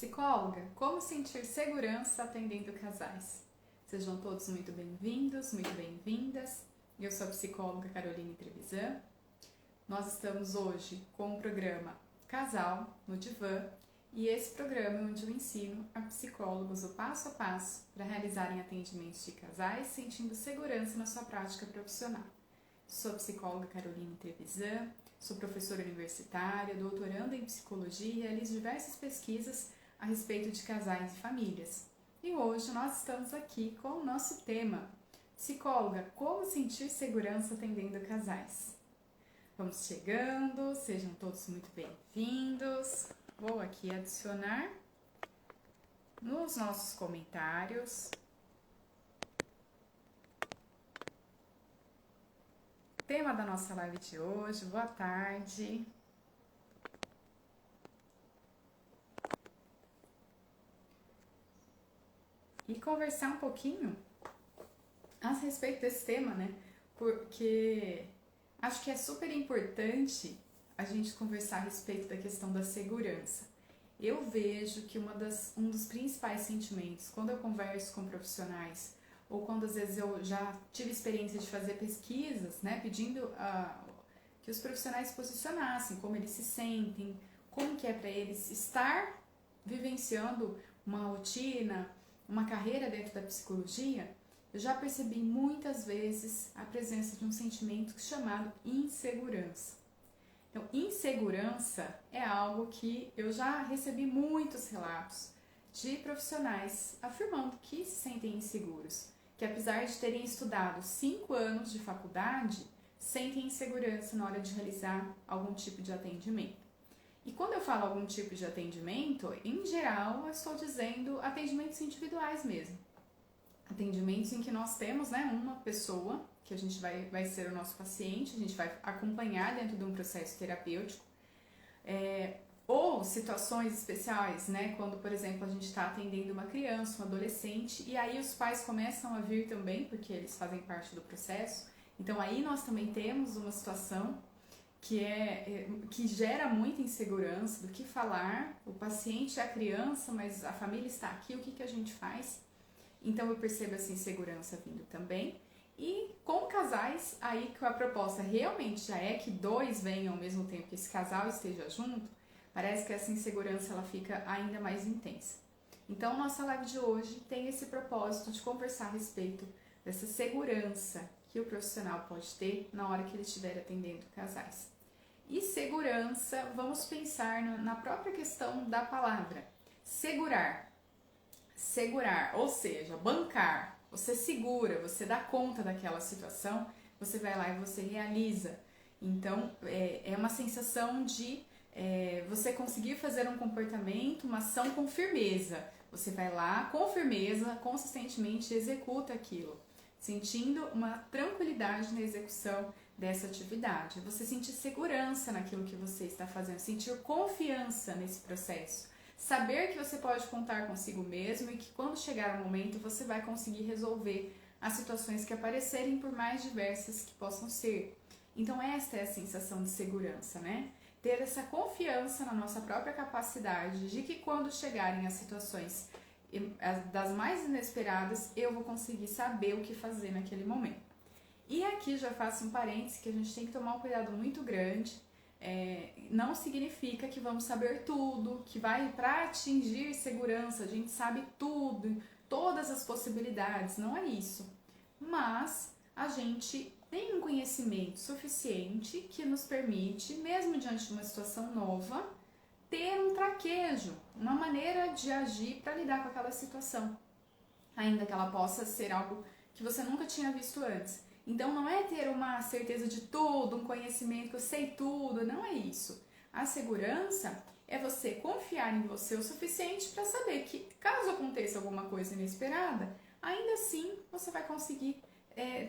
Psicóloga, como sentir segurança atendendo casais? Sejam todos muito bem-vindos, muito bem-vindas. Eu sou a psicóloga Caroline Trevisan. Nós estamos hoje com o programa Casal no Divã e esse programa é onde eu ensino a psicólogos o passo a passo para realizarem atendimentos de casais sentindo segurança na sua prática profissional. Sou a psicóloga Caroline Trevisan, sou professora universitária, doutoranda em psicologia e realizo diversas pesquisas a respeito de casais e famílias. E hoje nós estamos aqui com o nosso tema, Psicóloga, como sentir segurança atendendo casais? Vamos chegando, sejam todos muito bem-vindos. Vou aqui adicionar nos nossos comentários. Tema da nossa live de hoje, boa tarde. E conversar um pouquinho a respeito desse tema, né? Porque acho que é super importante a gente conversar a respeito da questão da segurança. Eu vejo que um dos principais sentimentos, quando eu converso com profissionais, ou quando às vezes eu já tive experiência de fazer pesquisas, né, pedindo que os profissionais se posicionassem, como eles se sentem, como que é para eles estar vivenciando uma rotina, uma carreira dentro da psicologia, eu já percebi muitas vezes a presença de um sentimento chamado insegurança. Então, insegurança é algo que eu já recebi muitos relatos de profissionais afirmando que se sentem inseguros, que apesar de terem estudado 5 anos de faculdade, sentem insegurança na hora de realizar algum tipo de atendimento. E quando eu falo algum tipo de atendimento, em geral eu estou dizendo atendimentos individuais mesmo. Atendimentos em que nós temos, né, uma pessoa que a gente vai ser o nosso paciente, a gente vai acompanhar dentro de um processo terapêutico, ou situações especiais, né, quando, por exemplo, a gente está atendendo uma criança, um adolescente, e aí os pais começam a vir também, porque eles fazem parte do processo. Então aí nós também temos uma situação que gera muita insegurança do que falar, o paciente é a criança, mas a família está aqui, o que a gente faz? Então eu percebo essa insegurança vindo também. E com casais, aí que a proposta realmente já é que 2 venham ao mesmo tempo, que esse casal esteja junto, parece que essa insegurança ela fica ainda mais intensa. Então nossa live de hoje tem esse propósito de conversar a respeito dessa segurança que o profissional pode ter na hora que ele estiver atendendo casais. E segurança, vamos pensar na própria questão da palavra. Segurar, ou seja, bancar. Você segura, você dá conta daquela situação, você vai lá e você realiza. Então, é uma sensação de você conseguir fazer um comportamento, uma ação com firmeza. Você vai lá com firmeza, consistentemente executa aquilo, sentindo uma tranquilidade na execução dessa atividade. Você sentir segurança naquilo que você está fazendo, sentir confiança nesse processo. Saber que você pode contar consigo mesmo e que quando chegar o momento você vai conseguir resolver as situações que aparecerem, por mais diversas que possam ser. Então esta é a sensação de segurança, né? Ter essa confiança na nossa própria capacidade de que quando chegarem as situações das mais inesperadas, eu vou conseguir saber o que fazer naquele momento. E aqui já faço um parêntese que a gente tem que tomar um cuidado muito grande. Não significa que vamos saber tudo, que vai para atingir segurança, a gente sabe tudo, todas as possibilidades, não é isso. Mas a gente tem um conhecimento suficiente que nos permite, mesmo diante de uma situação nova, ter um traquejo, uma maneira de agir para lidar com aquela situação, ainda que ela possa ser algo que você nunca tinha visto antes. Então não é ter uma certeza de tudo, um conhecimento que eu sei tudo, não é isso. A segurança é você confiar em você o suficiente para saber que caso aconteça alguma coisa inesperada, ainda assim você vai conseguir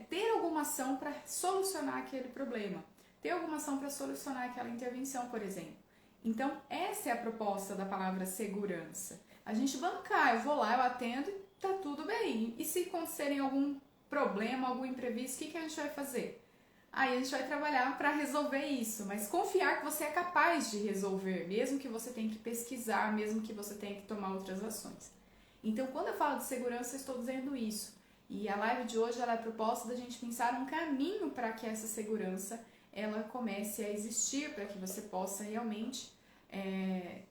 ter alguma ação para solucionar aquele problema, ter alguma ação para solucionar aquela intervenção, por exemplo. Então essa é a proposta da palavra segurança. A gente bancar, eu vou lá, eu atendo e tá tudo bem. E se acontecerem algum problema, algum imprevisto, o que a gente vai fazer? aí a gente vai trabalhar para resolver isso, mas confiar que você é capaz de resolver, mesmo que você tenha que pesquisar, mesmo que você tenha que tomar outras ações. Então, quando eu falo de segurança, eu estou dizendo isso. E a live de hoje ela é proposta da gente pensar um caminho para que essa segurança ela comece a existir, para que você possa realmente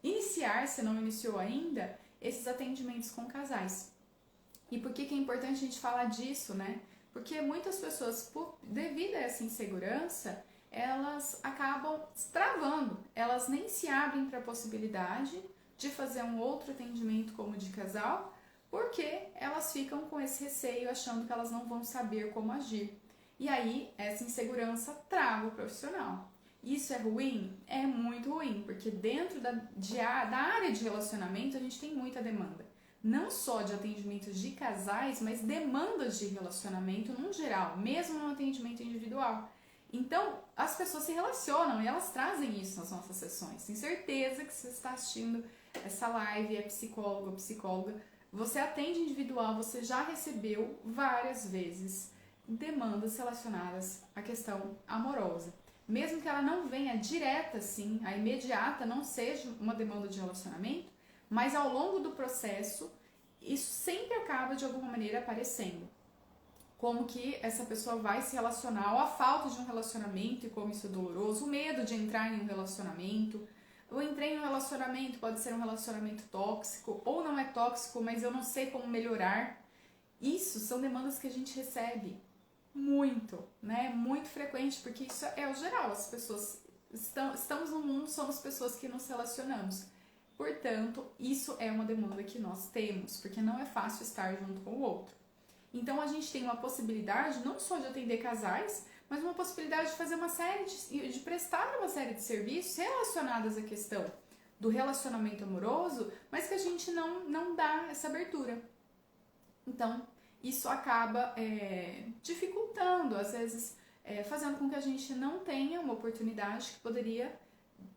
iniciar, se não iniciou ainda, esses atendimentos com casais. E por que é importante a gente falar disso, né? Porque muitas pessoas, devido a essa insegurança, elas acabam travando, elas nem se abrem para a possibilidade de fazer um outro atendimento como de casal, porque elas ficam com esse receio, achando que elas não vão saber como agir. E aí, essa insegurança trava o profissional. Isso é ruim? É muito ruim, porque dentro da área de relacionamento a gente tem muita demanda. Não só de atendimentos de casais, mas demandas de relacionamento no geral, mesmo no atendimento individual. Então, as pessoas se relacionam e elas trazem isso nas nossas sessões. Tenho certeza que se você está assistindo essa live, é psicólogo ou psicóloga, você atende individual, você já recebeu várias vezes demandas relacionadas à questão amorosa. Mesmo que ela não venha direta assim, a imediata não seja uma demanda de relacionamento, mas ao longo do processo, isso sempre acaba de alguma maneira aparecendo. Como que essa pessoa vai se relacionar, ou a falta de um relacionamento e como isso é doloroso, o medo de entrar em um relacionamento. Eu entrei em um relacionamento, pode ser um relacionamento tóxico, ou não é tóxico, mas eu não sei como melhorar. Isso são demandas que a gente recebe muito, né? Muito frequente, porque isso é o geral. As pessoas estamos no mundo, somos pessoas que nos relacionamos. Portanto, isso é uma demanda que nós temos, porque não é fácil estar junto com o outro. Então, a gente tem uma possibilidade não só de atender casais, mas uma possibilidade de fazer uma série de prestar uma série de serviços relacionados à questão do relacionamento amoroso, mas que a gente não dá essa abertura. Então, isso acaba dificultando, às vezes, fazendo com que a gente não tenha uma oportunidade que poderia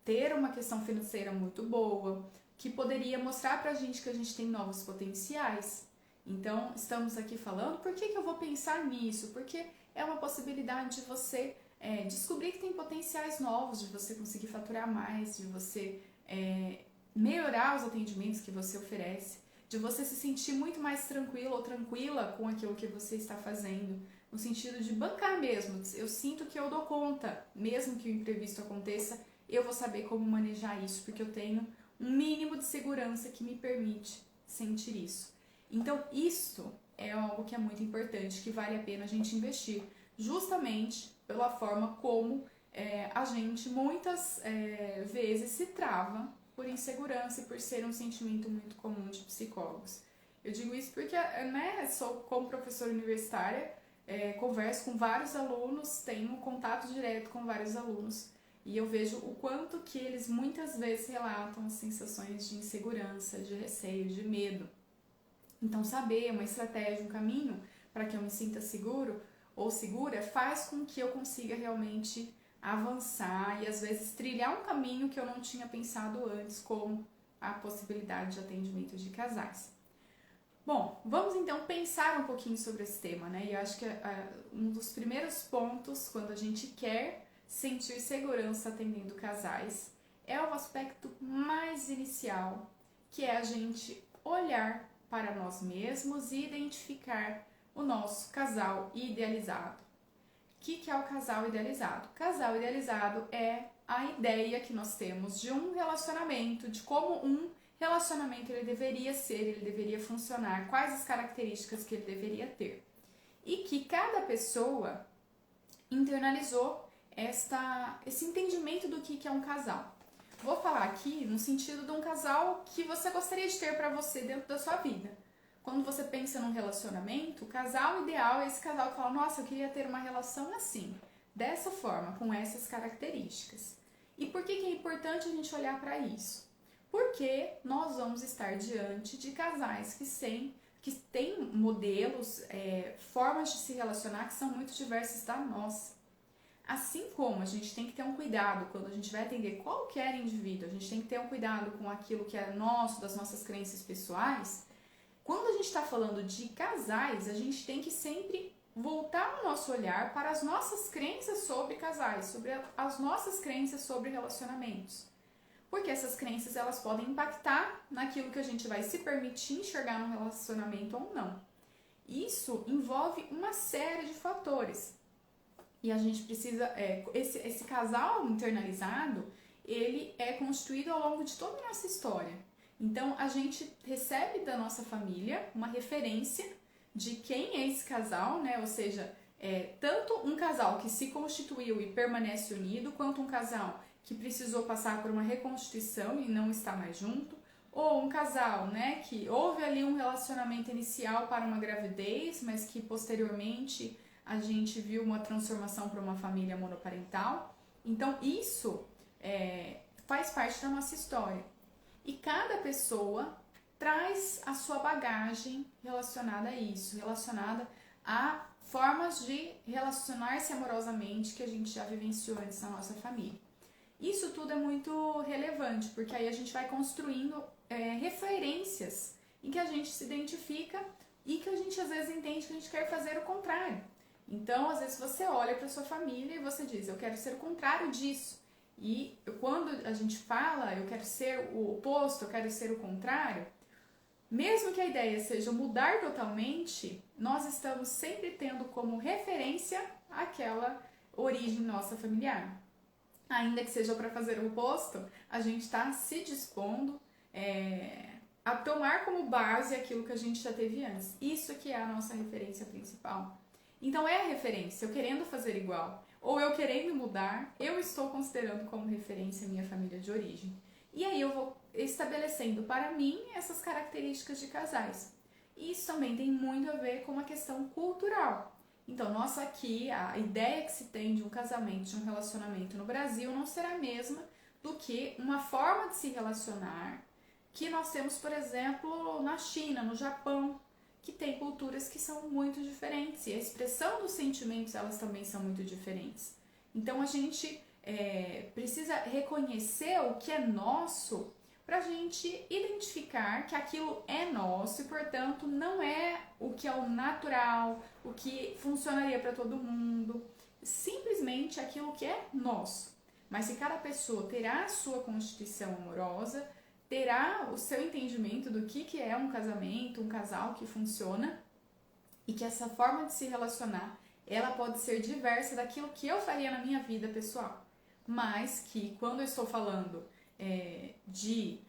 ter uma questão financeira muito boa, que poderia mostrar pra gente que a gente tem novos potenciais. Então, estamos aqui falando, por que eu vou pensar nisso? Porque é uma possibilidade de você descobrir que tem potenciais novos, de você conseguir faturar mais, de você melhorar os atendimentos que você oferece, de você se sentir muito mais tranquilo ou tranquila com aquilo que você está fazendo, no sentido de bancar mesmo. Eu sinto que eu dou conta, mesmo que o imprevisto aconteça, eu vou saber como manejar isso, porque eu tenho um mínimo de segurança que me permite sentir isso. Então, isso é algo que é muito importante, que vale a pena a gente investir, justamente pela forma como a gente muitas vezes se trava por insegurança e por ser um sentimento muito comum de psicólogos. Eu digo isso porque, sou como professora universitária, converso com vários alunos, tenho contato direto com vários alunos, e eu vejo o quanto que eles muitas vezes relatam sensações de insegurança, de receio, de medo. Então, saber uma estratégia, um caminho para que eu me sinta seguro ou segura faz com que eu consiga realmente avançar e às vezes trilhar um caminho que eu não tinha pensado antes, como a possibilidade de atendimento de casais. Bom, vamos então pensar um pouquinho sobre esse tema, né? E eu acho que um dos primeiros pontos quando a gente quer sentir segurança atendendo casais é o aspecto mais inicial, que é a gente olhar para nós mesmos e identificar o nosso casal idealizado. O que é o casal idealizado? O casal idealizado é a ideia que nós temos de um relacionamento, de como um relacionamento ele deveria ser, ele deveria funcionar, quais as características que ele deveria ter. E que cada pessoa internalizou esse entendimento do que é um casal. Vou falar aqui no sentido de um casal que você gostaria de ter para você dentro da sua vida. Quando você pensa num relacionamento, o casal ideal é esse casal que fala, nossa, eu queria ter uma relação assim, dessa forma, com essas características. E por que é importante a gente olhar para isso? Porque nós vamos estar diante de casais que têm modelos, formas de se relacionar que são muito diversas da nossa. Assim como a gente tem que ter um cuidado quando a gente vai atender qualquer indivíduo, a gente tem que ter um cuidado com aquilo que é nosso, das nossas crenças pessoais. Quando a gente está falando de casais, a gente tem que sempre voltar o nosso olhar para as nossas crenças sobre casais, sobre as nossas crenças sobre relacionamentos. Porque essas crenças elas podem impactar naquilo que a gente vai se permitir enxergar no relacionamento ou não. Isso envolve uma série de fatores. E a gente precisa, esse casal internalizado, ele é construído ao longo de toda a nossa história. Então, a gente recebe da nossa família uma referência de quem é esse casal, né? Ou seja, tanto um casal que se constituiu e permanece unido, quanto um casal que precisou passar por uma reconstituição e não está mais junto, ou um casal, né, que houve ali um relacionamento inicial para uma gravidez, mas que posteriormente a gente viu uma transformação para uma família monoparental. Então isso faz parte da nossa história. E cada pessoa traz a sua bagagem relacionada a isso, relacionada a formas de relacionar-se amorosamente que a gente já vivenciou antes na nossa família. Isso tudo é muito relevante, porque aí a gente vai construindo referências em que a gente se identifica e que a gente às vezes entende que a gente quer fazer o contrário. Então, às vezes você olha para sua família e você diz, eu quero ser o contrário disso. E quando a gente fala, eu quero ser o oposto, eu quero ser o contrário, mesmo que a ideia seja mudar totalmente, nós estamos sempre tendo como referência aquela origem nossa familiar. Ainda que seja para fazer o oposto, a gente está se dispondo a tomar como base aquilo que a gente já teve antes. Isso que é a nossa referência principal. Então é a referência, eu querendo fazer igual, ou eu querendo mudar, eu estou considerando como referência a minha família de origem. E aí eu vou estabelecendo para mim essas características de casais. E isso também tem muito a ver com uma questão cultural. Então, nossa, aqui a ideia que se tem de um casamento, de um relacionamento no Brasil não será a mesma do que uma forma de se relacionar que nós temos, por exemplo, na China, no Japão, que tem culturas que são muito diferentes e a expressão dos sentimentos elas também são muito diferentes. Então a gente precisa reconhecer o que é nosso para a gente identificar que aquilo é nosso e, portanto, não é o que é o natural, o que funcionaria para todo mundo, simplesmente aquilo que é nosso. Mas se cada pessoa terá a sua constituição amorosa, terá o seu entendimento do que é um casamento, um casal que funciona e que essa forma de se relacionar, ela pode ser diversa daquilo que eu faria na minha vida pessoal. Mas que quando eu estou falando de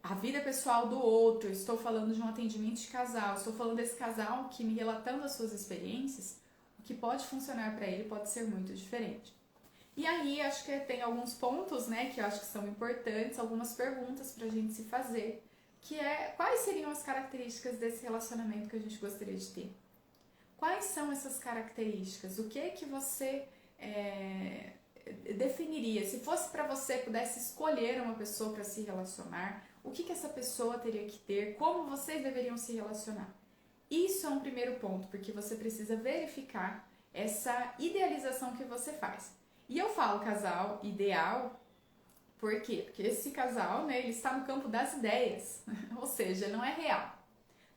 a vida pessoal do outro, estou falando de um atendimento de casal, estou falando desse casal que me relatando as suas experiências, o que pode funcionar para ele pode ser muito diferente. E aí, acho que tem alguns pontos, né, que eu acho que são importantes, algumas perguntas pra gente se fazer, que quais seriam as características desse relacionamento que a gente gostaria de ter? Quais são essas características? O que é que você definiria? Se fosse para você, pudesse escolher uma pessoa para se relacionar, o que essa pessoa teria que ter? Como vocês deveriam se relacionar? Isso é um primeiro ponto, porque você precisa verificar essa idealização que você faz. E eu falo casal ideal, por quê? Porque esse casal, né, ele está no campo das ideias, ou seja, não é real.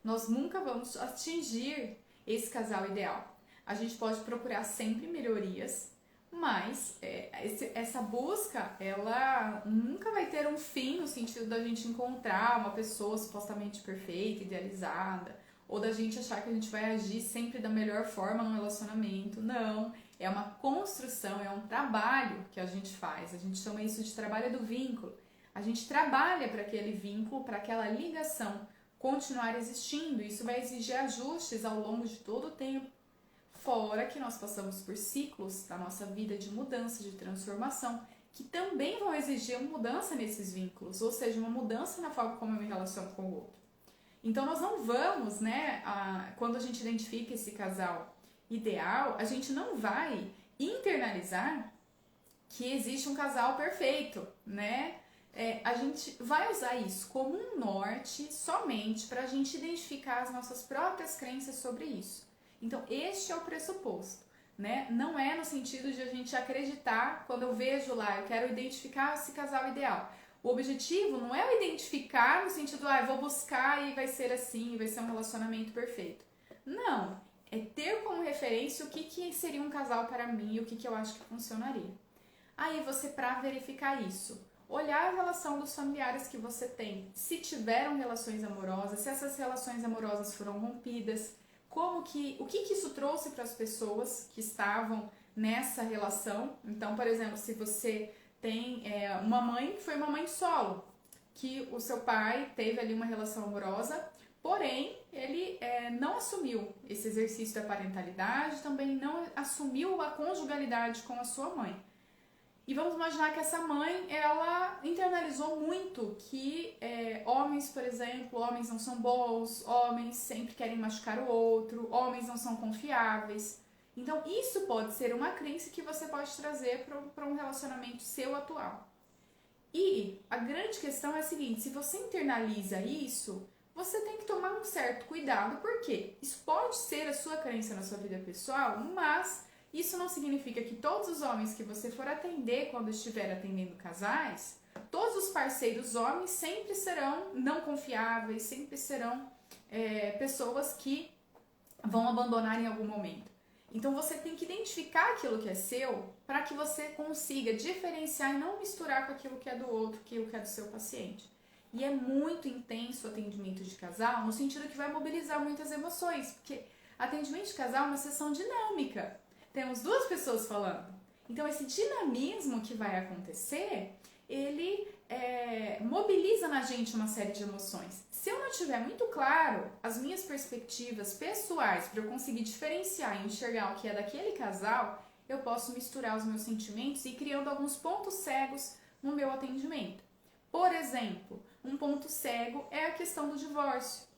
Nós nunca vamos atingir esse casal ideal. A gente pode procurar sempre melhorias, mas essa busca, ela nunca vai ter um fim no sentido da gente encontrar uma pessoa supostamente perfeita, idealizada, ou da gente achar que a gente vai agir sempre da melhor forma no relacionamento. Não, é uma construção, é um trabalho que a gente faz. A gente chama isso de trabalho do vínculo. A gente trabalha para aquele vínculo, para aquela ligação continuar existindo. Isso vai exigir ajustes ao longo de todo o tempo. Fora que nós passamos por ciclos da nossa vida de mudança, de transformação, que também vão exigir uma mudança nesses vínculos, ou seja, uma mudança na forma como eu me relaciono com o outro. Então nós não vamos, né, quando a gente identifica esse casal ideal, a gente não vai internalizar que existe um casal perfeito, né? A gente vai usar isso como um norte somente para a gente identificar as nossas próprias crenças sobre isso. Então este é o pressuposto, né? Não é no sentido de a gente acreditar, quando eu vejo lá, eu quero identificar esse casal ideal. O objetivo não é eu identificar no sentido, eu vou buscar e vai ser assim, vai ser um relacionamento perfeito. Não, É ter como referência o que seria um casal para mim e o que eu acho que funcionaria. Aí você, para verificar isso, olhar a relação dos familiares que você tem, se tiveram relações amorosas, se essas relações amorosas foram rompidas, o que isso trouxe para as pessoas que estavam nessa relação. Então, por exemplo, se você tem uma mãe que foi uma mãe solo, que o seu pai teve ali uma relação amorosa, porém ele não assumiu esse exercício da parentalidade, também não assumiu a conjugalidade com a sua mãe. E vamos imaginar que essa mãe, ela internalizou muito que homens, por exemplo, homens não são bons, homens sempre querem machucar o outro, homens não são confiáveis. Então isso pode ser uma crença que você pode trazer para um relacionamento seu atual. E a grande questão é a seguinte, se você internaliza isso, você tem que tomar um certo cuidado, porque isso pode ser a sua crença na sua vida pessoal, mas isso não significa que todos os homens que você for atender quando estiver atendendo casais, todos os parceiros homens sempre serão não confiáveis, sempre serão pessoas que vão abandonar em algum momento. Então você tem que identificar aquilo que é seu para que você consiga diferenciar e não misturar com aquilo que é do outro, aquilo que é do seu paciente. E é muito intenso o atendimento de casal, no sentido que vai mobilizar muitas emoções, porque atendimento de casal é uma sessão dinâmica. Temos duas pessoas falando. Então esse dinamismo que vai acontecer, ele mobiliza na gente uma série de emoções. Se eu não tiver muito claro as minhas perspectivas pessoais para eu conseguir diferenciar e enxergar o que é daquele casal, eu posso misturar os meus sentimentos e ir criando alguns pontos cegos no meu atendimento. Por exemplo, um ponto cego é a questão do divórcio,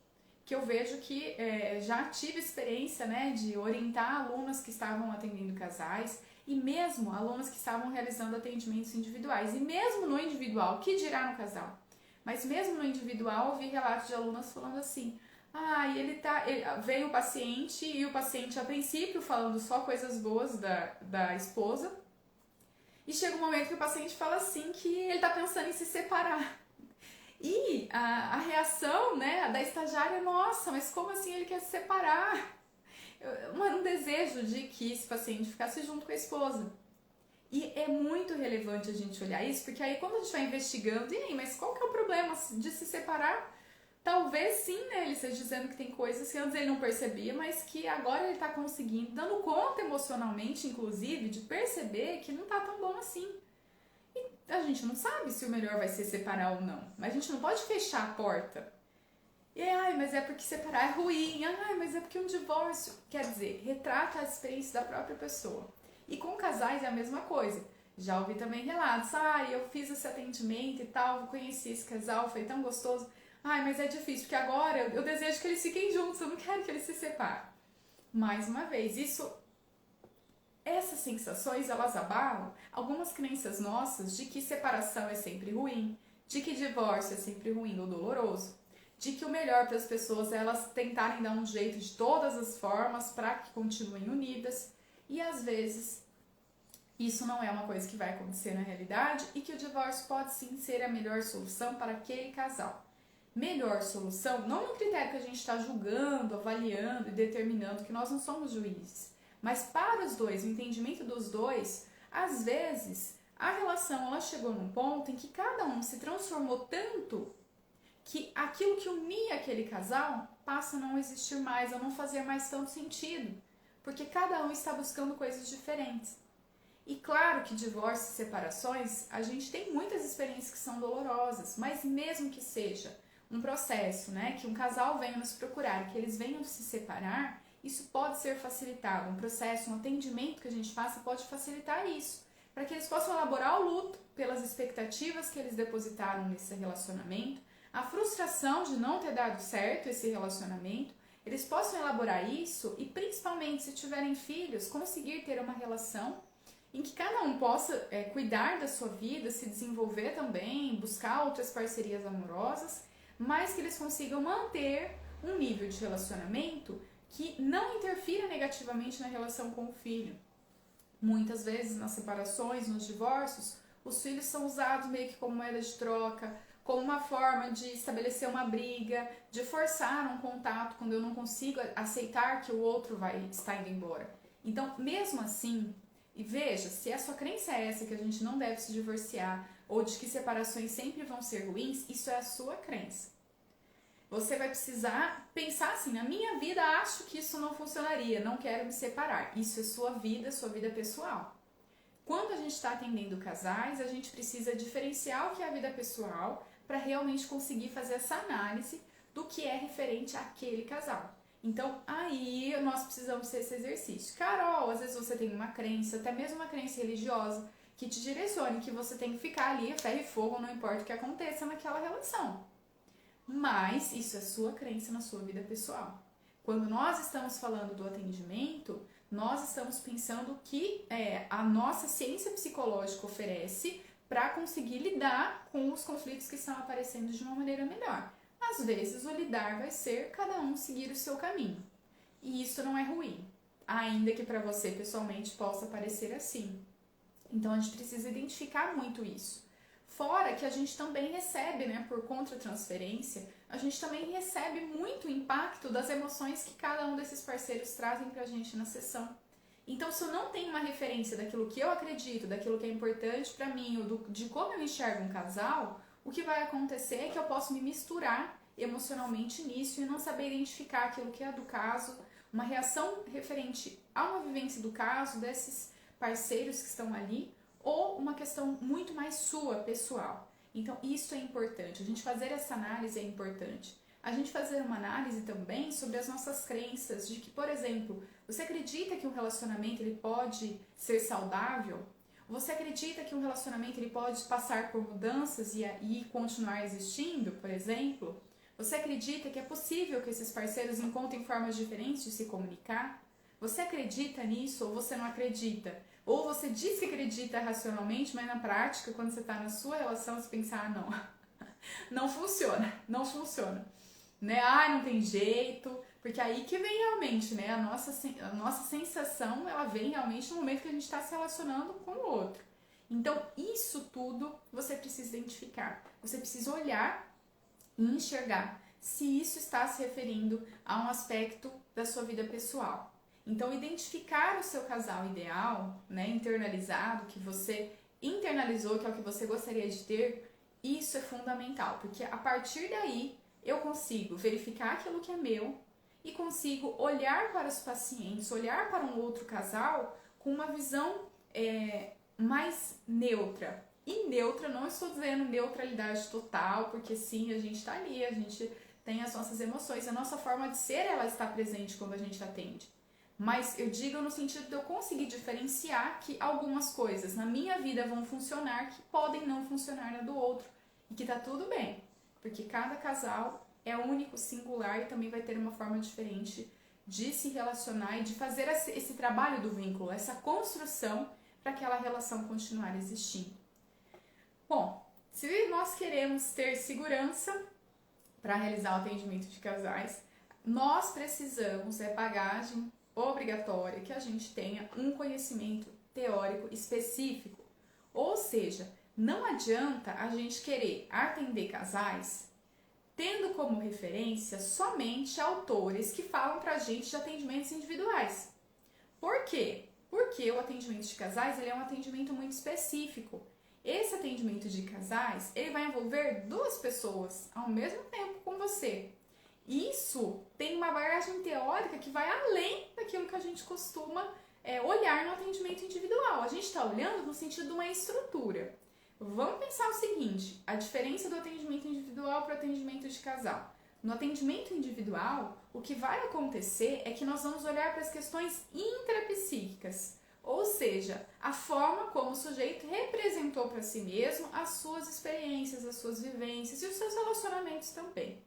que eu vejo que já tive experiência, né, de orientar alunas que estavam atendendo casais e mesmo alunas que estavam realizando atendimentos individuais. E mesmo no individual, que dirá no casal? Mas mesmo no individual, eu vi relatos de alunas falando assim, veio o paciente e o paciente a princípio falando só coisas boas da esposa e chega um momento que o paciente fala assim que ele está pensando em se separar. E a reação, né, da estagiária, nossa, mas como assim ele quer se separar? Um desejo de que esse paciente ficasse junto com a esposa. E é muito relevante a gente olhar isso, porque aí quando a gente vai investigando, e aí, mas qual que é o problema de se separar? Talvez sim, né, ele esteja dizendo que tem coisas que antes ele não percebia, mas que agora ele está conseguindo, dando conta emocionalmente, inclusive, de perceber que não está tão bom assim. E a gente não sabe se o melhor vai ser separar ou não, mas a gente não pode fechar a porta. E mas é porque separar é ruim, mas é porque um divórcio, quer dizer, retrata a experiência da própria pessoa. E com casais é a mesma coisa. Já ouvi também relatos, eu fiz esse atendimento e tal, conheci esse casal, foi tão gostoso. Mas é difícil, porque agora eu desejo que eles fiquem juntos, eu não quero que eles se separem. Mais uma vez, essas sensações, elas abalam algumas crenças nossas de que separação é sempre ruim, de que divórcio é sempre ruim ou doloroso, de que o melhor para as pessoas é elas tentarem dar um jeito de todas as formas para que continuem unidas, e às vezes isso não é uma coisa que vai acontecer na realidade e que o divórcio pode sim ser a melhor solução para aquele casal. Melhor solução, não no critério que a gente está julgando, avaliando e determinando, que nós não somos juízes, mas para os dois, o entendimento dos dois, às vezes a relação ela chegou num ponto em que cada um se transformou tanto que aquilo que unia aquele casal passa a não existir mais, a não fazer mais tanto sentido, porque cada um está buscando coisas diferentes. E claro que divórcios e separações, a gente tem muitas experiências que são dolorosas, mas mesmo que seja um processo, né, que um casal venha nos procurar, que eles venham se separar, isso pode ser facilitado. Um processo, um atendimento que a gente faça pode facilitar isso, para que eles possam elaborar o luto pelas expectativas que eles depositaram nesse relacionamento, a frustração de não ter dado certo esse relacionamento, eles possam elaborar isso e, principalmente, se tiverem filhos, conseguir ter uma relação em que cada um possa cuidar da sua vida, se desenvolver também, buscar outras parcerias amorosas, mas que eles consigam manter um nível de relacionamento que não interfira negativamente na relação com o filho. Muitas vezes nas separações, nos divórcios, os filhos são usados meio que como moeda de troca, como uma forma de estabelecer uma briga, de forçar um contato quando eu não consigo aceitar que o outro vai estar indo embora. Então, mesmo assim, e veja, se a sua crença é essa, que a gente não deve se divorciar, ou de que separações sempre vão ser ruins, isso é a sua crença. Você vai precisar pensar assim, na minha vida acho que isso não funcionaria, não quero me separar. Isso é sua vida pessoal. Quando a gente está atendendo casais, a gente precisa diferenciar o que é a vida pessoal para realmente conseguir fazer essa análise do que é referente àquele casal. Então, aí nós precisamos ter esse exercício. Carol, às vezes você tem uma crença, até mesmo uma crença religiosa, que te direcione, que você tem que ficar ali, ferro e fogo, não importa o que aconteça naquela relação. Mas isso é sua crença na sua vida pessoal. Quando nós estamos falando do atendimento, nós estamos pensando que a nossa ciência psicológica oferece para conseguir lidar com os conflitos que estão aparecendo de uma maneira melhor. Às vezes o lidar vai ser cada um seguir o seu caminho. E isso não é ruim, ainda que para você pessoalmente possa parecer assim. Então a gente precisa identificar muito isso. Fora que a gente também recebe, por contratransferência, a gente também recebe muito impacto das emoções que cada um desses parceiros trazem pra gente na sessão. Então, se eu não tenho uma referência daquilo que eu acredito, daquilo que é importante pra mim, ou de como eu enxergo um casal, o que vai acontecer é que eu posso me misturar emocionalmente nisso e não saber identificar aquilo que é do caso, uma reação referente a uma vivência do caso, desses parceiros que estão ali, ou uma questão muito mais sua, pessoal. Então, isso é importante. A gente fazer essa análise é importante. A gente fazer uma análise também sobre as nossas crenças, de que, por exemplo, você acredita que um relacionamento ele pode ser saudável? Você acredita que um relacionamento ele pode passar por mudanças e continuar existindo, por exemplo? Você acredita que é possível que esses parceiros encontrem formas diferentes de se comunicar? Você acredita nisso ou você não acredita? Ou você diz que acredita racionalmente, mas na prática, quando você está na sua relação, você pensa, não funciona, não funciona. Não tem jeito, porque aí que vem realmente, a nossa sensação, ela vem realmente no momento que a gente está se relacionando com o outro. Então, isso tudo você precisa identificar. Você precisa olhar e enxergar se isso está se referindo a um aspecto da sua vida pessoal. Então, identificar o seu casal ideal, internalizado, que você internalizou, que é o que você gostaria de ter, isso é fundamental, porque a partir daí eu consigo verificar aquilo que é meu e consigo olhar para os pacientes, olhar para um outro casal com uma visão mais neutra. E neutra, não estou dizendo neutralidade total, porque sim, a gente está ali, a gente tem as nossas emoções, a nossa forma de ser, ela está presente quando a gente atende. Mas eu digo no sentido de eu conseguir diferenciar que algumas coisas na minha vida vão funcionar que podem não funcionar na do outro. E que tá tudo bem, porque cada casal é único, singular e também vai ter uma forma diferente de se relacionar e de fazer esse trabalho do vínculo, essa construção para aquela relação continuar existindo. Bom, se nós queremos ter segurança para realizar o atendimento de casais, nós precisamos, bagagem obrigatória, que a gente tenha um conhecimento teórico específico. Ou seja, não adianta a gente querer atender casais tendo como referência somente autores que falam pra gente de atendimentos individuais. Por quê? Porque o atendimento de casais ele é um atendimento muito específico. Esse atendimento de casais ele vai envolver duas pessoas ao mesmo tempo com você. Isso tem uma bagagem teórica que vai além daquilo que a gente costuma olhar no atendimento individual. A gente está olhando no sentido de uma estrutura. Vamos pensar o seguinte, a diferença do atendimento individual para o atendimento de casal. No atendimento individual, o que vai acontecer é que nós vamos olhar para as questões intrapsíquicas, ou seja, a forma como o sujeito representou para si mesmo as suas experiências, as suas vivências e os seus relacionamentos também.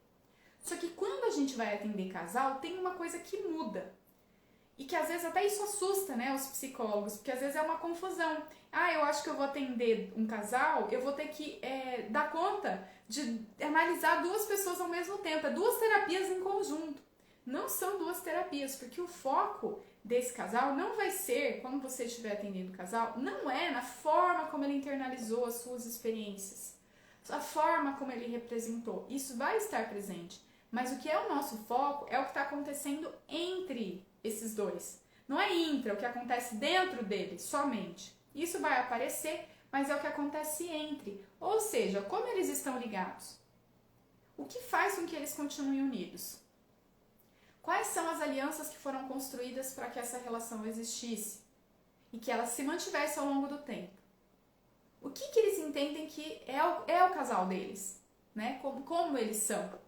Só que quando a gente vai atender casal, tem uma coisa que muda. E que às vezes até isso assusta, os psicólogos, porque às vezes é uma confusão. Eu acho que eu vou atender um casal, eu vou ter que dar conta de analisar duas pessoas ao mesmo tempo, duas terapias em conjunto. Não são duas terapias, porque o foco desse casal não vai ser, quando você estiver atendendo o casal, não é na forma como ele internalizou as suas experiências. a forma como ele representou, isso vai estar presente. Mas o que é o nosso foco é o que está acontecendo entre esses dois. Não é intra, o que acontece dentro dele somente. Isso vai aparecer, mas é o que acontece entre. Ou seja, como eles estão ligados? O que faz com que eles continuem unidos? Quais são as alianças que foram construídas para que essa relação existisse e que ela se mantivesse ao longo do tempo? O que eles entendem que é o casal deles? Né? Como eles são?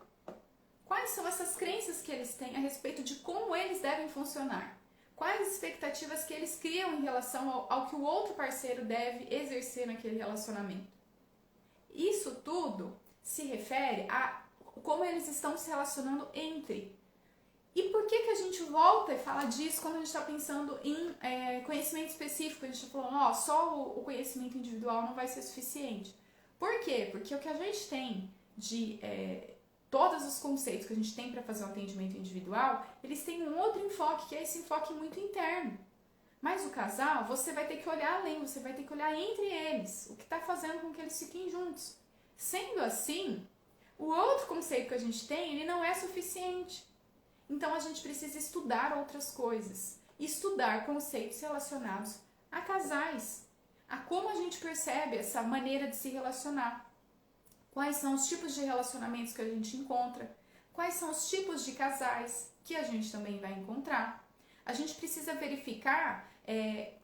Quais são essas crenças que eles têm a respeito de como eles devem funcionar? Quais as expectativas que eles criam em relação ao que o outro parceiro deve exercer naquele relacionamento? Isso tudo se refere a como eles estão se relacionando entre. E por que a gente volta e fala disso quando a gente está pensando em conhecimento específico? A gente está falando, só o conhecimento individual não vai ser suficiente. Por quê? Porque o que a gente tem de todos os conceitos que a gente tem para fazer um atendimento individual, eles têm um outro enfoque, que é esse enfoque muito interno. Mas o casal, você vai ter que olhar além, você vai ter que olhar entre eles, o que está fazendo com que eles fiquem juntos. Sendo assim, o outro conceito que a gente tem, ele não é suficiente. Então a gente precisa estudar outras coisas, estudar conceitos relacionados a casais, a como a gente percebe essa maneira de se relacionar. Quais são os tipos de relacionamentos que a gente encontra? Quais são os tipos de casais que a gente também vai encontrar? A gente precisa verificar,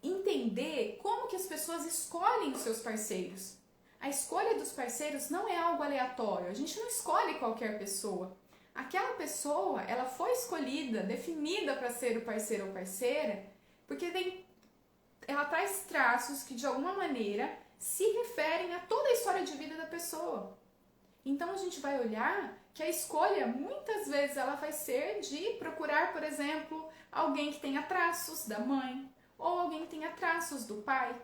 entender como que as pessoas escolhem os seus parceiros. A escolha dos parceiros não é algo aleatório. A gente não escolhe qualquer pessoa. Aquela pessoa, ela foi escolhida, definida para ser o parceiro ou parceira, porque ela traz traços que de alguma maneira se referem a toda a história de vida da pessoa. Então a gente vai olhar que a escolha muitas vezes ela vai ser de procurar, por exemplo, alguém que tenha traços da mãe ou alguém que tenha traços do pai.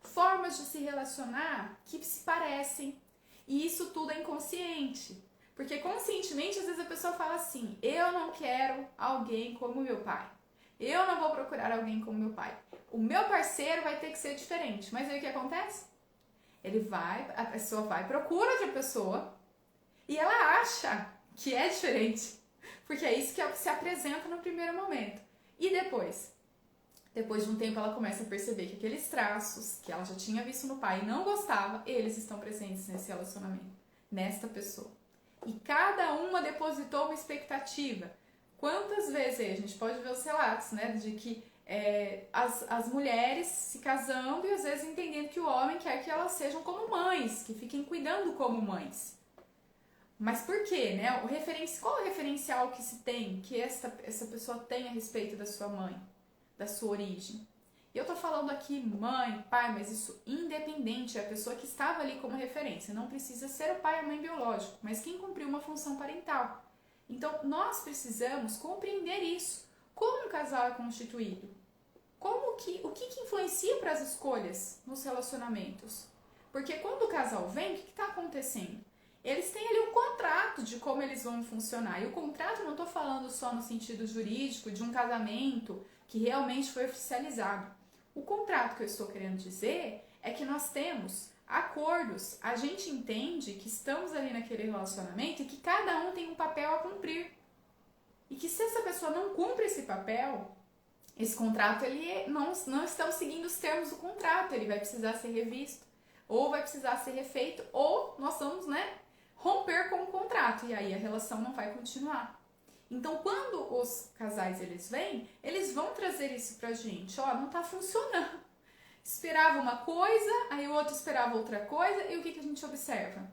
Formas de se relacionar que se parecem. E isso tudo é inconsciente. Porque conscientemente às vezes a pessoa fala assim, eu não quero alguém como meu pai. Eu não vou procurar alguém como meu pai. O meu parceiro vai ter que ser diferente. Mas aí o que acontece? A pessoa vai, procura outra pessoa e ela acha que é diferente. Porque é isso que se apresenta no primeiro momento. E depois de um tempo ela começa a perceber que aqueles traços que ela já tinha visto no pai e não gostava, eles estão presentes nesse relacionamento, nesta pessoa. E cada uma depositou uma expectativa. Quantas vezes a gente pode ver os relatos, né, de que as mulheres se casando e às vezes entendendo que o homem quer que elas sejam como mães, que fiquem cuidando como mães. Mas por quê, né? Qual o referencial que se tem, que essa pessoa tem a respeito da sua mãe, da sua origem? E eu tô falando aqui mãe, pai, mas isso independente, é a pessoa que estava ali como referência. Não precisa ser o pai ou a mãe biológico, mas quem cumpriu uma função parental. Então, nós precisamos compreender isso. Como um casal é constituído? O que influencia para as escolhas nos relacionamentos? Porque quando o casal vem, o que está acontecendo? Eles têm ali um contrato de como eles vão funcionar. E o contrato não estou falando só no sentido jurídico de um casamento que realmente foi oficializado. O contrato que eu estou querendo dizer é que nós temos acordos. A gente entende que estamos ali naquele relacionamento e que cada um tem um papel a cumprir. E que se essa pessoa não cumpre esse papel, esse contrato, não estamos seguindo os termos do contrato, ele vai precisar ser revisto, ou vai precisar ser refeito, ou nós vamos, romper com o contrato, e aí a relação não vai continuar. Então, quando os casais eles vêm, eles vão trazer isso pra gente, não tá funcionando. Esperava uma coisa, aí o outro esperava outra coisa, e o que a gente observa?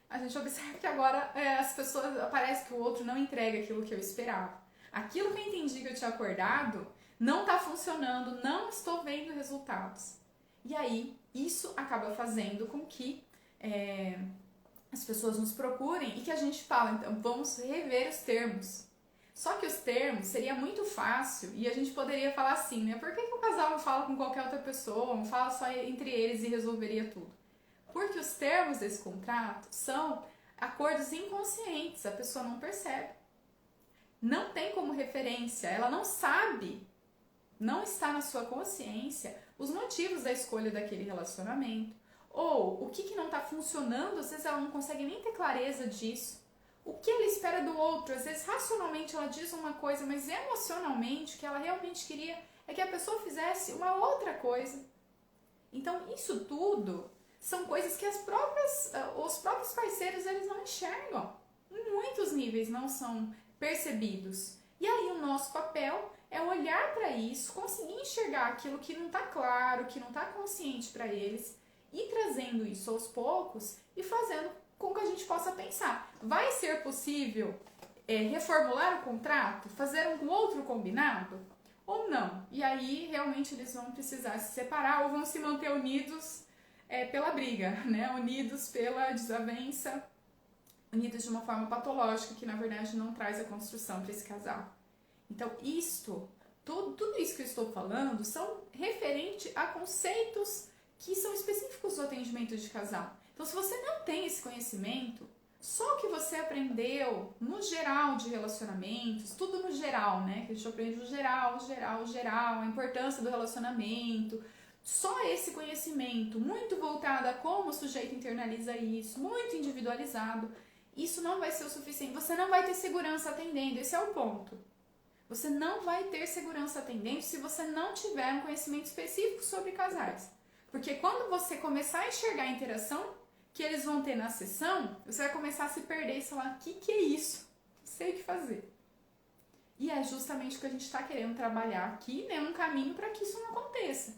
A gente observa que agora as pessoas, parece que o outro não entrega aquilo que eu esperava. Aquilo que eu entendi que eu tinha acordado não está funcionando, não estou vendo resultados. E aí, isso acaba fazendo com que as pessoas nos procurem e que a gente fala, então, vamos rever os termos. Só que os termos seria muito fácil e a gente poderia falar assim, por que o casal não fala com qualquer outra pessoa, não fala só entre eles e resolveria tudo? Porque os termos desse contrato são acordos inconscientes, a pessoa não percebe. Não tem como referência, ela não sabe, não está na sua consciência os motivos da escolha daquele relacionamento, Ou o que não está funcionando, às vezes ela não consegue nem ter clareza disso. O que ela espera do outro, às vezes racionalmente ela diz uma coisa, mas emocionalmente o que ela realmente queria é que a pessoa fizesse uma outra coisa. Então isso tudo são coisas que os próprios parceiros eles não enxergam. Em muitos níveis não são percebidos. E aí o nosso papel é olhar para isso, conseguir enxergar aquilo que não está claro, que não está consciente para eles, e trazendo isso aos poucos e fazendo com que a gente possa pensar. Vai ser possível reformular o contrato? Fazer um outro combinado? Ou não? E aí realmente eles vão precisar se separar ou vão se manter unidos pela briga, né? Unidos pela desavença, unidos de uma forma patológica que na verdade não traz a construção para esse casal. Então tudo isso que eu estou falando são referente a conceitos que são específicos do atendimento de casal. Então se você não tem esse conhecimento, só o que você aprendeu no geral de relacionamentos, tudo no geral, né? Que a gente aprende o geral, a importância do relacionamento, só esse conhecimento muito voltado a como o sujeito internaliza isso, muito individualizado, isso não vai ser o suficiente. Você não vai ter segurança atendendo, esse é o ponto. Você não vai ter segurança atendendo se você não tiver um conhecimento específico sobre casais. Porque quando você começar a enxergar a interação que eles vão ter na sessão, você vai começar a se perder e falar, o que é isso? Não sei o que fazer. E é justamente o que a gente está querendo trabalhar aqui, né? Um caminho para que isso não aconteça.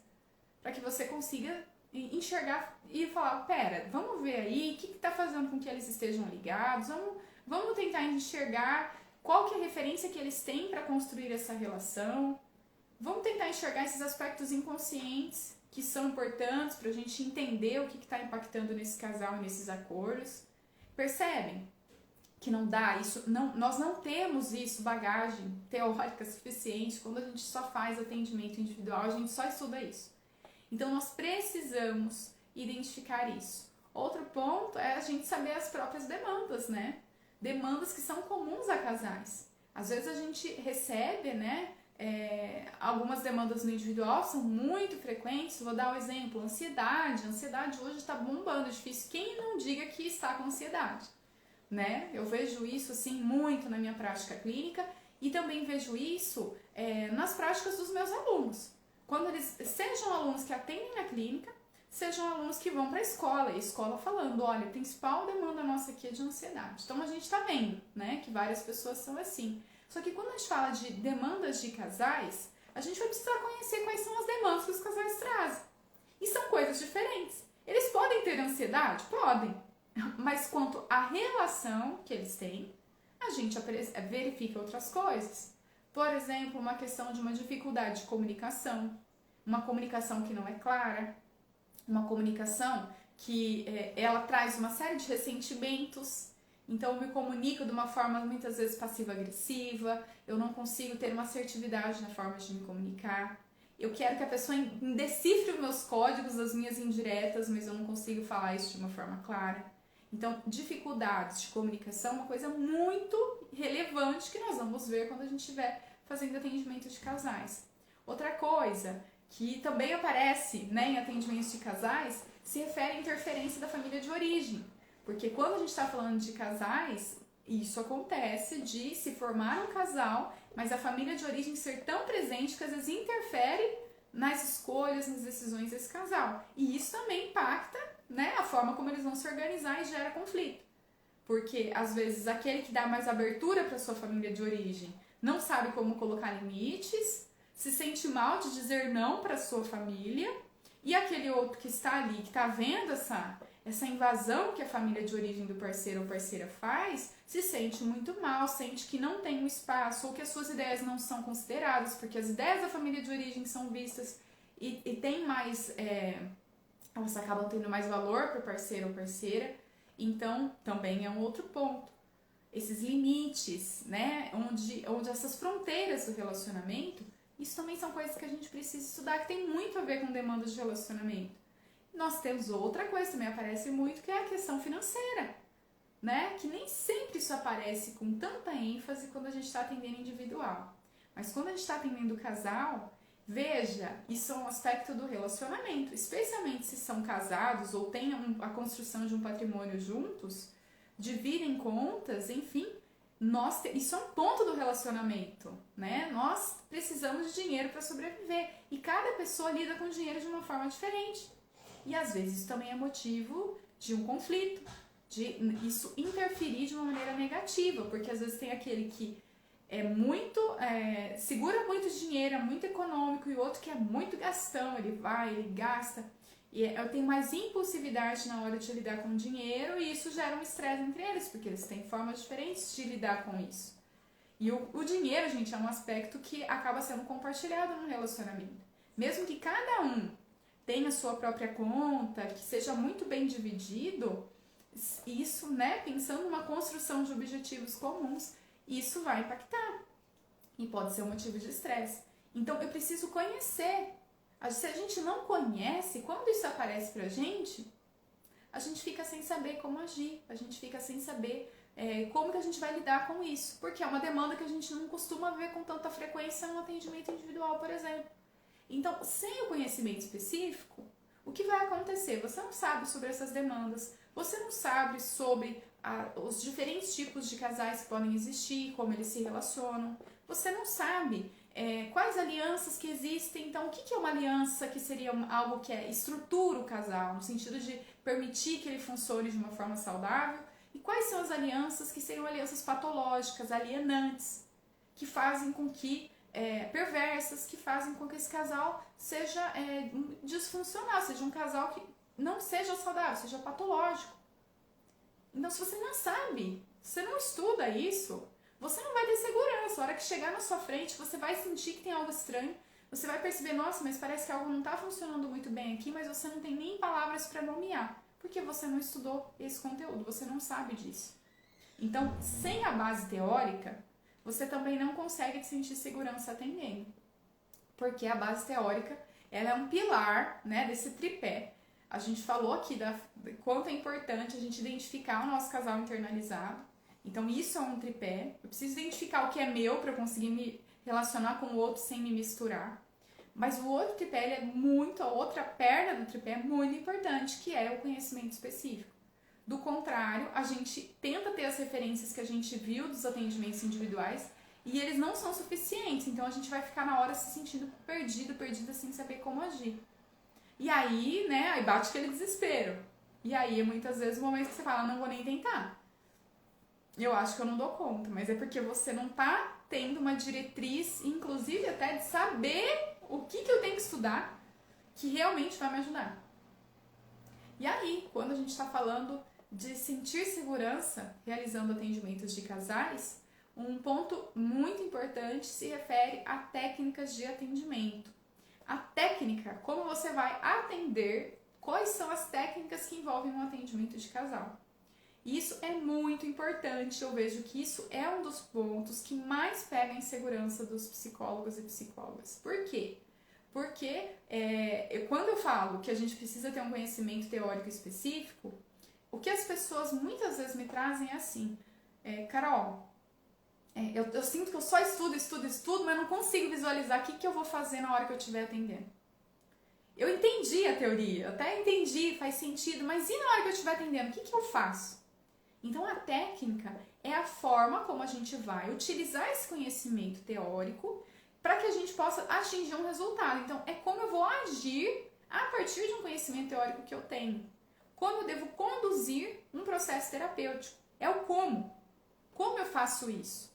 Para que você consiga enxergar e falar, pera, vamos ver aí o que está fazendo com que eles estejam ligados, vamos tentar enxergar qual que é a referência que eles têm para construir essa relação, vamos tentar enxergar esses aspectos inconscientes que são importantes para a gente entender o que está impactando nesse casal e nesses acordos. Percebem que não dá isso, nós não temos isso, bagagem teórica suficiente quando a gente só faz atendimento individual, a gente só estuda isso. Então nós precisamos identificar isso. Outro ponto é a gente saber as próprias demandas, né? Demandas que são comuns a casais. Às vezes a gente recebe, né? Algumas demandas no individual são muito frequentes. Vou dar um exemplo, ansiedade. A ansiedade hoje está bombando, é difícil quem não diga que está com ansiedade, né? Eu vejo isso assim muito na minha prática clínica e também vejo isso nas práticas dos meus alunos. Quando eles sejam alunos que atendem na clínica, sejam alunos que vão para a escola, e a escola falando, olha, a principal demanda nossa aqui é de ansiedade. Então a gente está vendo, né, que várias pessoas são assim. Só que quando a gente fala de demandas de casais, a gente vai precisar conhecer quais são as demandas que os casais trazem. E são coisas diferentes. Eles podem ter ansiedade? Podem. Mas quanto à relação que eles têm, a gente verifica outras coisas. Por exemplo, uma questão de uma dificuldade de comunicação, uma comunicação que não é clara, uma comunicação que ela traz uma série de ressentimentos. Então eu me comunico de uma forma muitas vezes passiva-agressiva, eu não consigo ter uma assertividade na forma de me comunicar. Eu quero que a pessoa decifre os meus códigos, as minhas indiretas, mas eu não consigo falar isso de uma forma clara. Então, dificuldades de comunicação é uma coisa muito relevante que nós vamos ver quando a gente estiver fazendo atendimento de casais. Outra coisa que também aparece, né, em atendimentos de casais se refere à interferência da família de origem. Porque quando a gente está falando de casais, isso acontece de se formar um casal, mas a família de origem ser tão presente que às vezes interfere nas escolhas, nas decisões desse casal. E isso também impacta, né, a forma como eles vão se organizar e gera conflito. Porque às vezes aquele que dá mais abertura para sua família de origem não sabe como colocar limites, se sente mal de dizer não para sua família, e aquele outro que está ali, que está vendo essa invasão que a família de origem do parceiro ou parceira faz, se sente muito mal, sente que não tem um espaço ou que as suas ideias não são consideradas, porque as ideias da família de origem são vistas e tem mais, elas acabam tendo mais valor para o parceiro ou parceira. Então também é um outro ponto. Esses limites, né, onde essas fronteiras do relacionamento, isso também são coisas que a gente precisa estudar, que tem muito a ver com demandas de relacionamento. Nós temos outra coisa que também aparece muito, que é a questão financeira, né? Que nem sempre isso aparece com tanta ênfase quando a gente está atendendo individual. Mas quando a gente está atendendo casal, Veja, isso é um aspecto do relacionamento, especialmente se são casados ou têm a construção de um patrimônio juntos, dividem contas, enfim, isso é um ponto do relacionamento, né? Nós precisamos de dinheiro para sobreviver e cada pessoa lida com o dinheiro de uma forma diferente. E às vezes isso também é motivo de um conflito, de isso interferir de uma maneira negativa, porque às vezes tem aquele que segura muito dinheiro, é muito econômico, e o outro que é muito gastão, ele vai, ele gasta, e eu tenho mais impulsividade na hora de lidar com o dinheiro, e isso gera um estresse entre eles, porque eles têm formas diferentes de lidar com isso. E o dinheiro, gente, é um aspecto que acaba sendo compartilhado no relacionamento. Mesmo que cada um tenha a sua própria conta, que seja muito bem dividido, isso, né, pensando numa construção de objetivos comuns, isso vai impactar e pode ser um motivo de estresse. Então eu preciso conhecer. Se a gente não conhece, quando isso aparece pra gente, a gente fica sem saber como agir, a gente fica sem saber como que a gente vai lidar com isso, porque é uma demanda que a gente não costuma ver com tanta frequência no atendimento individual, por exemplo. Então, sem o conhecimento específico, o que vai acontecer? Você não sabe sobre essas demandas, você não sabe sobre os diferentes tipos de casais que podem existir, como eles se relacionam, você não sabe quais alianças que existem. Então, o que é uma aliança que seria algo que estrutura o casal, no sentido de permitir que ele funcione de uma forma saudável, e quais são as alianças que seriam alianças patológicas, alienantes, que fazem com que perversas, que fazem com que esse casal seja disfuncional, seja um casal que não seja saudável, seja patológico. Então, se você não sabe, se você não estuda isso, você não vai ter segurança. A hora que chegar na sua frente, você vai sentir que tem algo estranho, você vai perceber, nossa, mas parece que algo não está funcionando muito bem aqui, mas você não tem nem palavras para nomear, porque você não estudou esse conteúdo, você não sabe disso. Então, sem a base teórica, você também não consegue sentir segurança atendendo, porque a base teórica ela é um pilar, né, desse tripé. A gente falou aqui de quanto é importante a gente identificar o nosso casal internalizado. Então isso é um tripé. Eu preciso identificar o que é meu para eu conseguir me relacionar com o outro sem me misturar. Mas o outro tripé, a outra perna do tripé é muito importante, que é o conhecimento específico. Do contrário, a gente tenta ter as referências que a gente viu dos atendimentos individuais e eles não são suficientes. Então a gente vai ficar na hora se sentindo perdida sem saber como agir. E aí, né, aí bate aquele desespero. E aí, muitas vezes, o momento que você fala, não vou nem tentar. Eu acho que eu não dou conta, mas é porque você não tá tendo uma diretriz, inclusive até de saber o que eu tenho que estudar, que realmente vai me ajudar. E aí, quando a gente está falando de sentir segurança realizando atendimentos de casais, um ponto muito importante se refere a técnicas de atendimento. A técnica, como você vai atender, quais são as técnicas que envolvem um atendimento de casal. Isso é muito importante, eu vejo que isso é um dos pontos que mais pega a insegurança dos psicólogos e psicólogas. Por quê? Porque quando eu falo que a gente precisa ter um conhecimento teórico específico, o que as pessoas muitas vezes me trazem é assim, Carol, eu sinto que eu só estudo, mas não consigo visualizar o que eu vou fazer na hora que eu estiver atendendo. Eu entendi a teoria, eu até entendi, faz sentido, mas e na hora que eu estiver atendendo, o que eu faço? Então a técnica é a forma como a gente vai utilizar esse conhecimento teórico para que a gente possa atingir um resultado. Então é como eu vou agir a partir de um conhecimento teórico que eu tenho. Como eu devo conduzir um processo terapêutico. É o como. Como eu faço isso?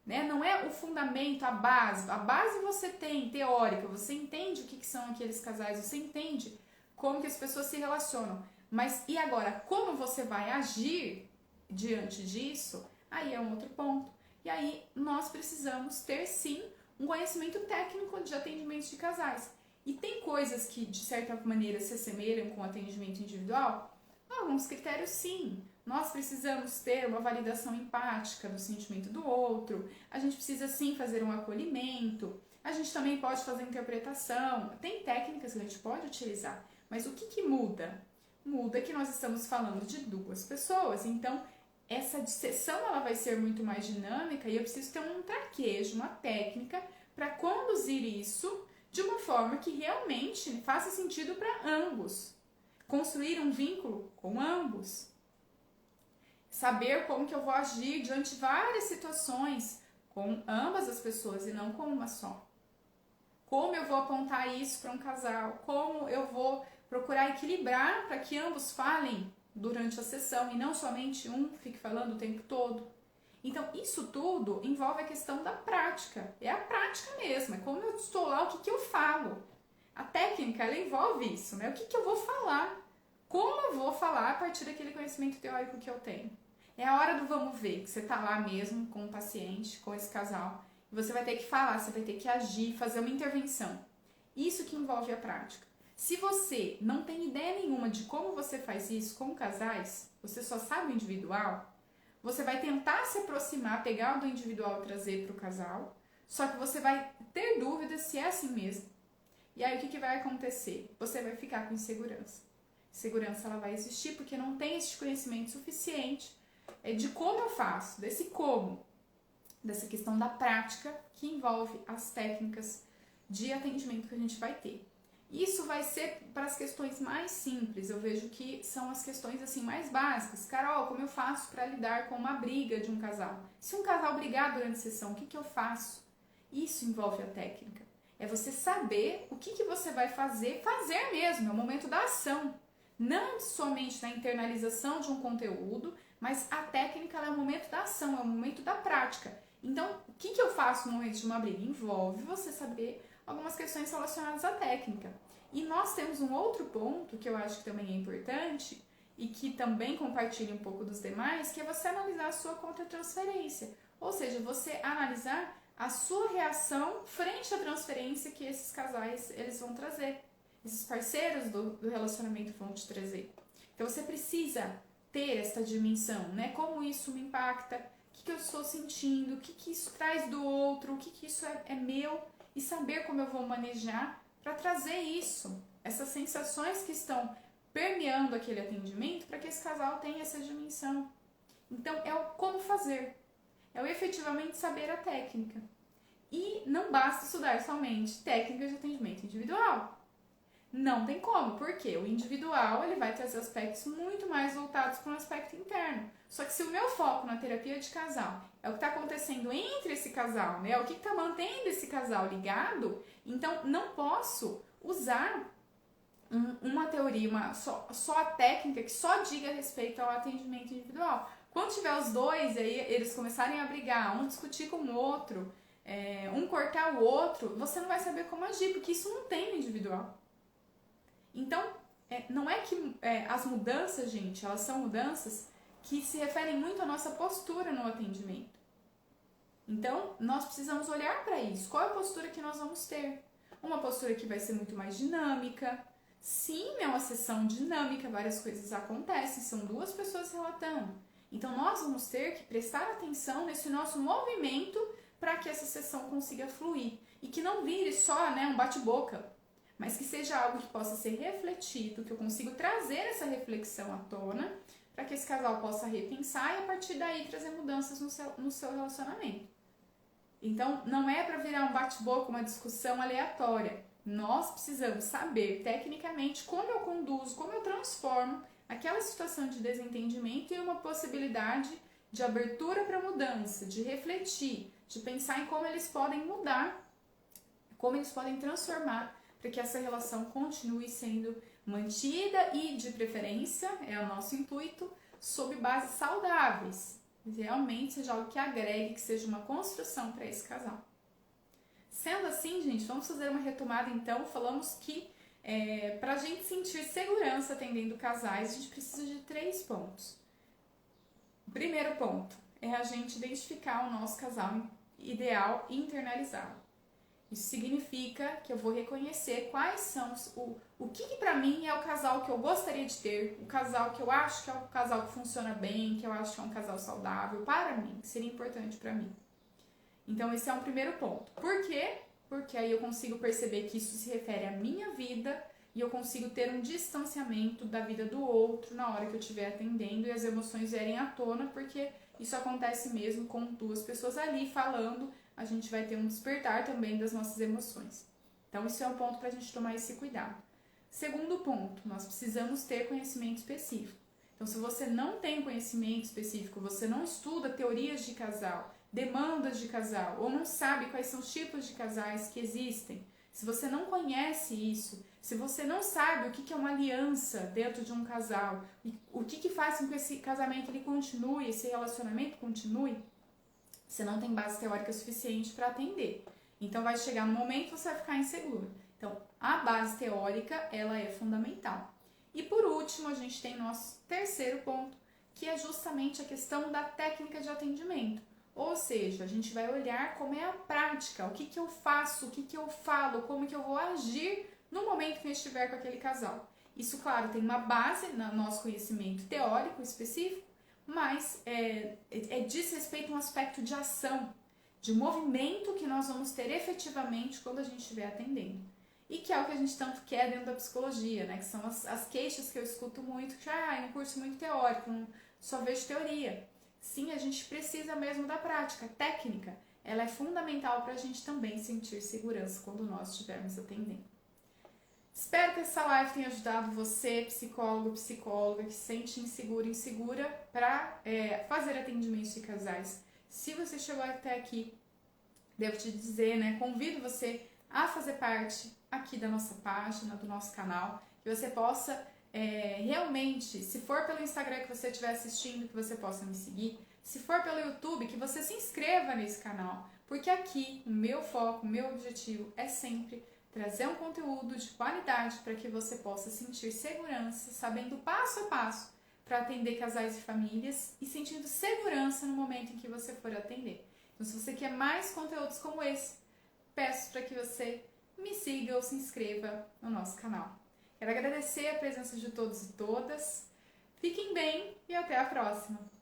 Né? Não é o fundamento, a base. A base você tem, teórica, você entende o que são aqueles casais, você entende como que as pessoas se relacionam. Mas e agora, como você vai agir diante disso? Aí é um outro ponto. E aí nós precisamos ter sim um conhecimento técnico de atendimento de casais. E tem coisas que de certa maneira se assemelham com o atendimento individual? Alguns critérios sim. Nós precisamos ter uma validação empática do sentimento do outro, a gente precisa sim fazer um acolhimento, a gente também pode fazer interpretação, tem técnicas que a gente pode utilizar, mas o que muda? Muda que nós estamos falando de duas pessoas, então essa sessão ela vai ser muito mais dinâmica e eu preciso ter um traquejo, uma técnica para conduzir isso de uma forma que realmente faça sentido para ambos. Construir um vínculo com ambos. Saber como que eu vou agir diante de várias situações com ambas as pessoas e não com uma só. Como eu vou apontar isso para um casal? Como eu vou procurar equilibrar para que ambos falem durante a sessão e não somente um fique falando o tempo todo? Então, isso tudo envolve a questão da prática. É a prática mesmo, é como eu estou lá, o que eu falo. A técnica, ela envolve isso, né? O que eu vou falar? Como eu vou falar a partir daquele conhecimento teórico que eu tenho? É a hora do vamos ver, que você tá lá mesmo com o paciente, com esse casal, e você vai ter que falar, você vai ter que agir, fazer uma intervenção. Isso que envolve a prática. Se você não tem ideia nenhuma de como você faz isso com casais, você só sabe o individual, você vai tentar se aproximar, pegar o do individual e trazer para o casal, só que você vai ter dúvidas se é assim mesmo. E aí o que vai acontecer? Você vai ficar com insegurança. Insegurança ela vai existir porque não tem esse conhecimento suficiente de como eu faço, desse como, dessa questão da prática que envolve as técnicas de atendimento que a gente vai ter. Isso vai ser para as questões mais simples, eu vejo que são as questões assim mais básicas. Carol, como eu faço para lidar com uma briga de um casal? Se um casal brigar durante a sessão, o que eu faço? Isso envolve a técnica. É você saber o que você vai fazer mesmo, é o momento da ação. Não somente da internalização de um conteúdo, mas a técnica é o momento da ação, é o momento da prática. Então, o que eu faço no momento de uma briga? Envolve você saber algumas questões relacionadas à técnica. E nós temos um outro ponto que eu acho que também é importante e que também compartilha um pouco dos demais, que é você analisar a sua contra-transferência. Ou seja, você analisar a sua reação frente à transferência que esses casais eles vão trazer. Esses parceiros do relacionamento vão te trazer. Então você precisa ter essa dimensão, né? Como isso me impacta, o que eu estou sentindo, o que isso traz do outro, o que isso é meu, e saber como eu vou manejar para trazer isso, essas sensações que estão permeando aquele atendimento para que esse casal tenha essa dimensão. Então é o como fazer, é o efetivamente saber a técnica. E não basta estudar somente técnicas de atendimento individual. Não tem como, porque o individual ele vai trazer aspectos muito mais voltados para um aspecto interno. Só que se o meu foco na terapia de casal é o que está acontecendo entre esse casal, né? É o que está mantendo esse casal ligado, então não posso usar uma teoria, só a técnica que só diga respeito ao atendimento individual. Quando tiver os dois, aí eles começarem a brigar, um discutir com o outro, um cortar o outro, você não vai saber como agir, porque isso não tem no individual. Então, não é que as mudanças, gente, elas são mudanças que se referem muito à nossa postura no atendimento. Então, nós precisamos olhar para isso. Qual é a postura que nós vamos ter? Uma postura que vai ser muito mais dinâmica. Sim, é uma sessão dinâmica, várias coisas acontecem, são duas pessoas relatando. Então, nós vamos ter que prestar atenção nesse nosso movimento para que essa sessão consiga fluir. E que não vire só um bate-boca, mas que seja algo que possa ser refletido, que eu consiga trazer essa reflexão à tona, para que esse casal possa repensar e a partir daí trazer mudanças no seu relacionamento. Então, não é para virar um bate-boca, uma discussão aleatória. Nós precisamos saber tecnicamente como eu conduzo, como eu transformo aquela situação de desentendimento em uma possibilidade de abertura para mudança, de refletir, de pensar em como eles podem mudar, como eles podem transformar para que essa relação continue sendo mantida e, de preferência, é o nosso intuito, sob bases saudáveis. Realmente seja algo que agregue, que seja uma construção para esse casal. Sendo assim, gente, vamos fazer uma retomada então. Falamos que para a gente sentir segurança atendendo casais, a gente precisa de 3 pontos. O primeiro ponto é a gente identificar o nosso casal ideal e internalizá-lo. Isso significa que eu vou reconhecer quais são o que para mim é o casal que eu gostaria de ter, o casal que eu acho que é um casal que funciona bem, que eu acho que é um casal saudável para mim, que seria importante para mim. Então esse é um primeiro ponto. Por quê? Porque aí eu consigo perceber que isso se refere à minha vida e eu consigo ter um distanciamento da vida do outro na hora que eu estiver atendendo e as emoções vierem à tona, porque isso acontece mesmo com 2 pessoas ali falando, a gente vai ter um despertar também das nossas emoções. Então, isso é um ponto para a gente tomar esse cuidado. Segundo ponto, nós precisamos ter conhecimento específico. Então, se você não tem conhecimento específico, você não estuda teorias de casal, demandas de casal, ou não sabe quais são os tipos de casais que existem, se você não conhece isso, se você não sabe o que é uma aliança dentro de um casal, o que faz com que esse casamento ele continue, esse relacionamento continue, você não tem base teórica suficiente para atender. Então vai chegar no momento que você vai ficar inseguro. Então a base teórica ela é fundamental. E por último a gente tem nosso terceiro ponto, que é justamente a questão da técnica de atendimento. Ou seja, a gente vai olhar como é a prática, o que eu faço, o que eu falo, como que eu vou agir no momento que eu estiver com aquele casal. Isso, claro, tem uma base no nosso conhecimento teórico específico, mas diz respeito a um aspecto de ação, de movimento que nós vamos ter efetivamente quando a gente estiver atendendo. E que é o que a gente tanto quer dentro da psicologia, né? Que são as queixas que eu escuto muito, que é um curso muito teórico, só vejo teoria. Sim, a gente precisa mesmo da prática, técnica. Ela é fundamental para a gente também sentir segurança quando nós estivermos atendendo. Espero que essa live tenha ajudado você, psicólogo, psicóloga, que se sente inseguro, insegura, para fazer atendimentos de casais. Se você chegou até aqui, devo te dizer, né? Convido você a fazer parte aqui da nossa página, do nosso canal, que você possa realmente, se for pelo Instagram que você estiver assistindo, que você possa me seguir. Se for pelo YouTube, que você se inscreva nesse canal, porque aqui o meu foco, o meu objetivo é sempre trazer um conteúdo de qualidade para que você possa sentir segurança, sabendo passo a passo para atender casais e famílias e sentindo segurança no momento em que você for atender. Então, se você quer mais conteúdos como esse, peço para que você me siga ou se inscreva no nosso canal. Quero agradecer a presença de todos e todas. Fiquem bem e até a próxima!